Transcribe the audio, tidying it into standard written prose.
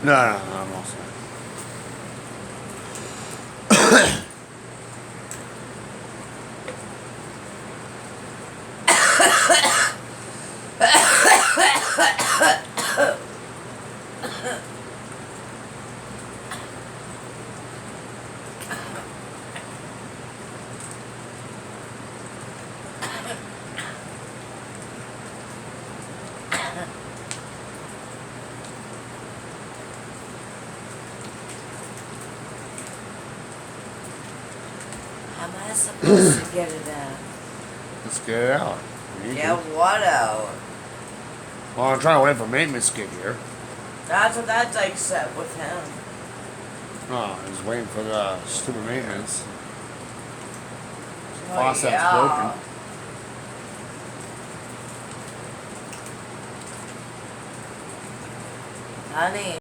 No, I'm all set. How am I supposed to get it out? Let's get it out. Get what out? Well, I'm trying to wait for maintenance to get here. That's what that Dyke said with him. Oh, I was waiting for the stupid maintenance. Oh, Faucet's yeah. broken. Honey.